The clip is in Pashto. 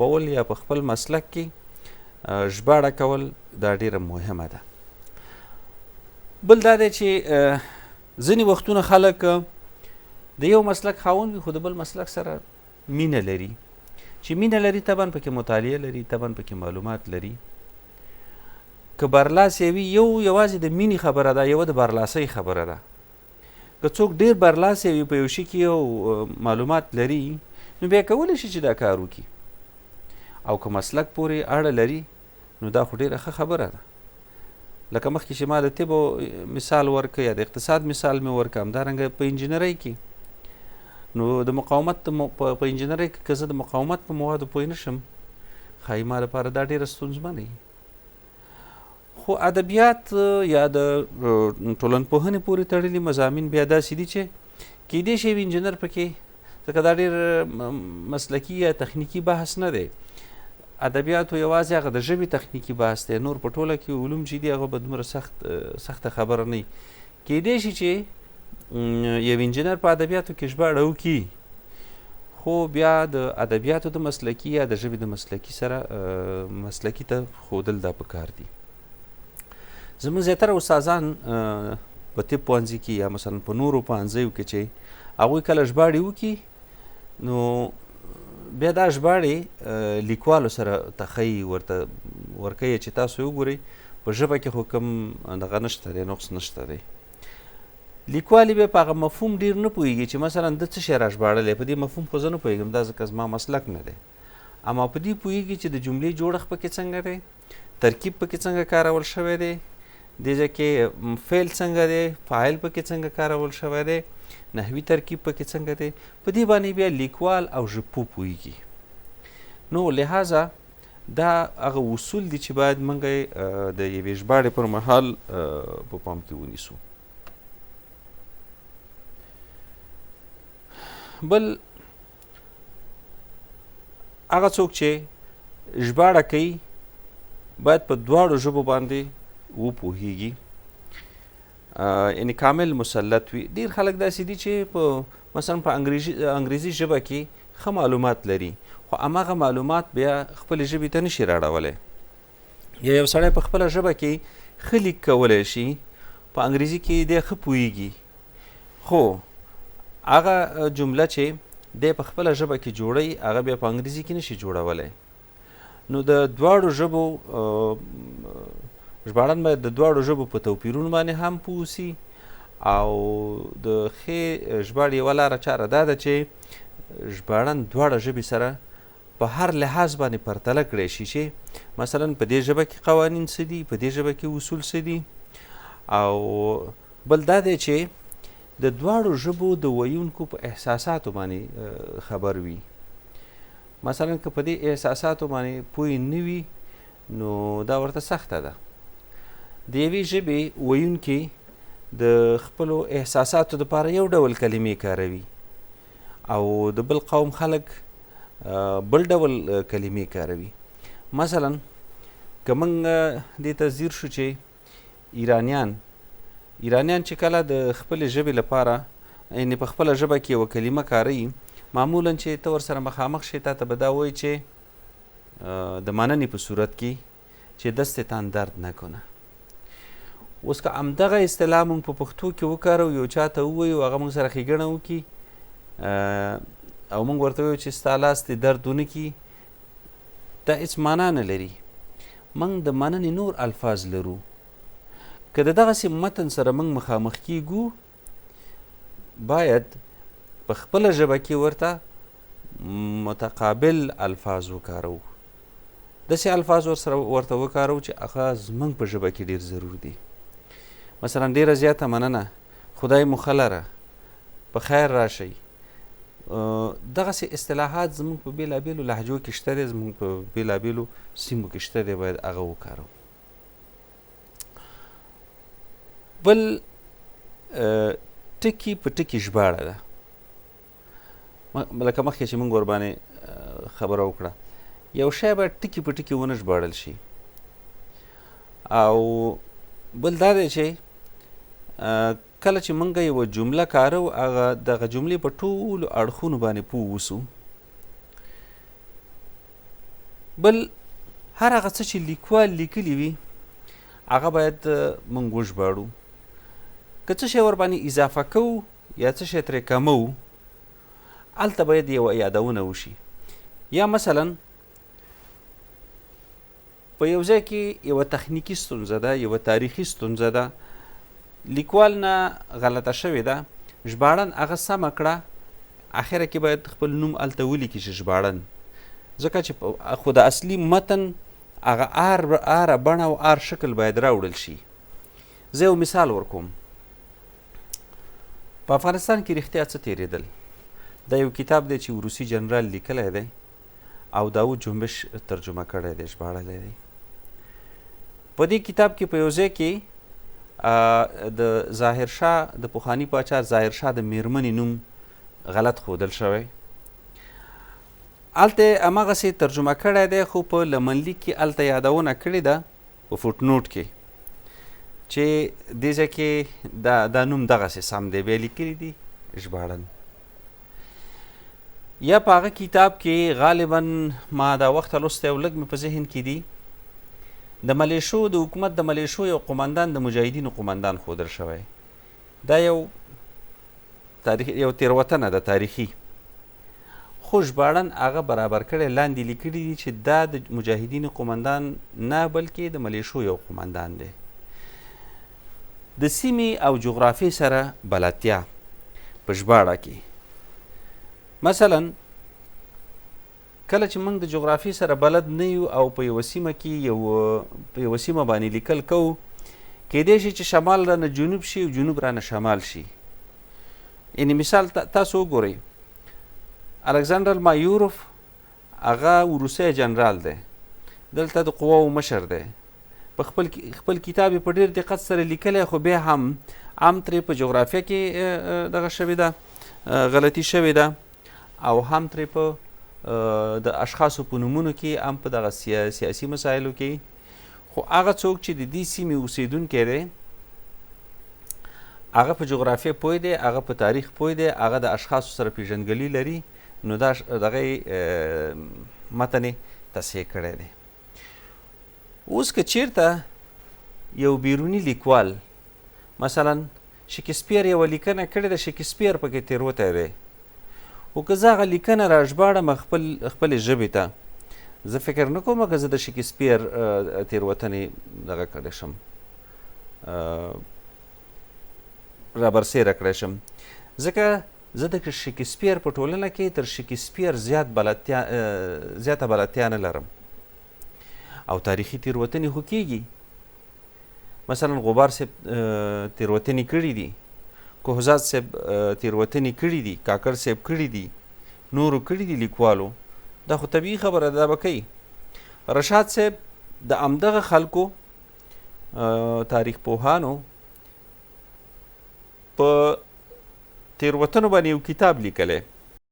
خپول یا په خپل مسلک کې ژباړه کول دا ډیره مهمه ده. بل دا دی چې ځینې وختونه خلک د یو مسلک خاوند وي خو د بل مسلک سره مینه لري. چې مینه لري طبعا پکې مطالعه لري، طبعا پکې معلومات لري. که برلاسی وي یوازې د مینې خبره ده، یوه د برلاسۍ خبره ده. که څوک ډېر برلاسی وي په یو شي کې یو معلومات لري نو بیا کولی شي چې دا کار وکړي، او که مسلک پورې اړه لري نو دا خو ډېره ښه خبره ده. لکه مخکې چې ما د طب مثال ورکړ یا د اقتصاد مثال مې ورکړ، همدارنګه په انجینرۍ کې نو د مقاومت په انجینرۍ کې که زه د مقاومت په موادو پوه نه شم ښایي ما لپاره دا ډېره ستونزمنه وي. خو ادبیات یا د ټولنپوهنې پورې تړلي مضامین بیا داسې دي چې کیدای شي یو انجینر پکې، ځکه دا ډېر مسلکي یا تخنیکي بحث نه دی. ادبیاتو یوازې هغه د ژبې تخنیکي بحث دی، نور په ټوله کې علوم چې دي هغه به دومره سخته خبره نه وي. کیدای شي چې یو انجینر په ادبیاتو کې ژباړه وکړي، خو بیا د ادبیاتو د مسلکي یا د ژبې د مسلکي سره مسلکي ته ښودل دا پکار دي. زموږ زیاتره استادان په طب پوهنځي کې یا مثلا په نورو پوهنځیو کې چې هغوی کله ژباړې وکړي نو بیا دا ژباړې لیکوالو سره تخیي ورته ورکوي چې تاسو وګورئ په ژبه کې خو کوم دغه نشته دی، نقص نشته دی. لیکوال بیا په هغه مفهوم ډېر نه پوهېږي چې مثلا د څه شی راژباړلی، په دې مفهوم خو زه نه پوهېږم، دا ځکه زما مسلک نه دی. اما په دې پوهېږي چې د جملې جوړښت پکې څنګه دی، ترکیب پکې څنګه کارول شوی دی، دې ځای کې فعل څنګه دی، فاعل پکې څنګه کارول شوی دی، نحوي ترکیب پکې څنګه دی. په دې باندې بیا لیکوال او ژبپوه پوهېږي. نو لہذا دا هغه اصول دي چې باید موږ د یوې ژباړې پر مهال په پام کې ونیسو. بل هغه څوک چې ژباړه کوي باید په دواړو ژبو باندې وپوهېږي، یعنې کامل مسلط وي. ډېر خلک داسې دي چې په مثلا په انګریزي ژبه کې ښه معلومات لري، خو هماغه معلومات بیا خپلې ژبې ته نشي راړولی. یا یو سړی په خپله ژبه کې ښه لیک کولی شي، په انګریزي کې دی ښه پوهېږي، خو هغه جمله چې دی په خپله ژبه کې جوړوي هغه بیا په انګریزي کې نشي جوړولی. نو د دواړو ژبو ژباړن باید د دواړو ژبو په توپیرونو باندې هم پوه اوسي، او د ښې ژباړې یوه لاره چاره دا ده چې ژباړن دواړه ژبې سره په هر لحاظ باندې پرتله کړی شي چې مثلا په دې ژبه کې قوانین څه دي، په دې ژبه کې اصول څه دي. او بل دا دی چې د دواړو ژبو د ویونکو په احساساتو باندې خبر وي. مثلا که په دې احساساتو باندې پوه نه وي نو دا ورته سخته ده. د یوې ژبې ویونکي د خپلو احساساتو دپاره یو ډول کلمې کاروي او د بل قوم خلک بل ډول کلمې کاروي. مثلا که موږ دې ته ځیر شو چې ایرانیان چې کله د خپلې ژبې لپاره یعنې په خپله ژبه کې یوه کلمه کاروي، معمولا چې ته ورسره مخامخ شې تا ته به دا وایي چې د مننې په صورت کې چې دست تان درد نکنه. اوس که همدغه اصطلاح موږ په پښتو کې وکاروو، یو چا ته ووایو هغه موږ سره ښېګڼه وکړي او موږ ورته وایو چې ستا لاس دې درد ونه کړي، دا هېڅ معنا نه لري. موږ د مننې نور الفاظ لرو. که د دغسې متن سره موږ مخامخ کیږو باید په خپله ژبه کې ورته متقابل الفاظ وکارو، داسې الفاظ ورته وکارو چې هغه زموږ په ژبه کې ډېر ضرور دي. مثلا ډېره زیاته مننه، خدای مو ښه لره، په خیر راشئ. دغسې اصطلاحات زموږ په بېلابېلو لهجو کې شته دی، زموږ په بېلابېلو سیمو کې شته دی، باید هغه وکارو. بل ټکي په ټکي ژباړه ده، لکه مخکې چې موږ ورباندې خبره وکړه، یو شی باید ټکي په ټکي ونه ژباړل شي. او بل دا دی چې کله چې موږ یوه جمله کارو هغه دغه جملې په ټولو اړخونو باندې پوه اوسو. بل هر هغه څه چې لیکوال لیکلي وي هغه باید موږ وژباړو. که څه شی ورباندې اضافه کوو یا څه شی ترې کموو هلته باید یوه یادونه وشي. یا مثلا په یو ځای کې یوه تخنیکي ستونزه ده، یوه تاریخي ستونزه ده، لیکوال نه غلطه شوې ده، ژباړن هغه سمه کړه، اخره کې باید خپل نوم هلته ولیکي چې ژباړن، ځکه چې خو د اصلي متن هغه اره بڼه او ار شکل باید راوړل شي. زه یو مثال ورکوم. په افغانستان کې رښتیا څه تېرېدل، دا یو کتاب دی چې روسي جنرال لیکلی دی او داود جنبش ترجمه کړی دی، ژباړلی دی. په دې کتاب کې په یو ځای کې د ظاهرشاه د پخواني پاچا ظاهرشاه د میرمنې نوم غلط ښودل شوی. هلته یې هماغسې ترجمه کړی دی، خو په لمنلیک کې هلته یادونه کړې ده په فوټ نوټ کې چې دې ځای کې دا نوم دغسې سم دی، بیا لیکلي دي ژباړن. یا په هغه کتاب کې غالبا ما دا وخته لوستی او لږ مې په ذهن کې دي، د ملیشو د حکومت د ملیشو یو قمندان د مجاهدینو قمندان ښودل شوی. دا یو تېروتنه ده تاریخي، خو ژباړن هغه برابر کړی، لاندې لیکلي دي چې دا د مجاهدینو قمندان نه بلکې د ملیشو یو قمندان دی. د سیمې او جغرافیې سره بلدتیا په ژباړه کې، مثلا کله چې موږ د جغرافیې سره بلد نه یو او په یوه سیمه کې په یوه سیمه باندې لیکل کوو، کیدای شي چې شمال رانه جنوب شي او جنوب رانه شمال شي. یعنې مثال تاسو وګورئ، الکساندر مایوروف هغه روسی جنرال دی، دلته د قواو مشر دی، په خپل کتاب په ډېر دقت سره لیکلی، خو بیا هم ترې په جغرافیه کې دغه شوې ده، غلطي شوې ده، او هم ترې په د اشخاصو په نومونو کې، هم په دغه سیاسي مسایلو کې. خو هغه څوک چې د دې سیمې اوسېدونکی دی هغه په جغرافیه پوه دی، هغه په تاریخ پوه دی، هغه د اشخاصو سره پیژندګلوي لري، نو دا دغه متن یې تصحیح کړی دی. اوس که چیرته یو بیروني لیکوال مثلا شکسپیر یوه لیکنه کړې ده، شکسپیر پکې تېروتی دی، خو که زه هغه لیکنه را ژباړم خپلې ژبې ته، زه فکر نه کوم که زه د شکسپیر تېروتنې دغه کړی شم، رابرسېره کړی شم، ځکه زه د شکسپیر په ټولنه کې تر شکسپیر زیاته بلدتیا نه لرم. او تاریخي تېروتنې خو کېږي، مثلا غبار صاحب تېروتنې کړي دي، کوهزاد صاحب تېروتنې کړي دي، کاکړ صاحب کړي دي، نورو کړي دي لیکوالو، دا خو طبیعي خبره ده، دا به کوي. رشاد صاحب د همدغه خلکو تاریخ پوهانو په تېروتنو باندې یو کتاب لیکلی،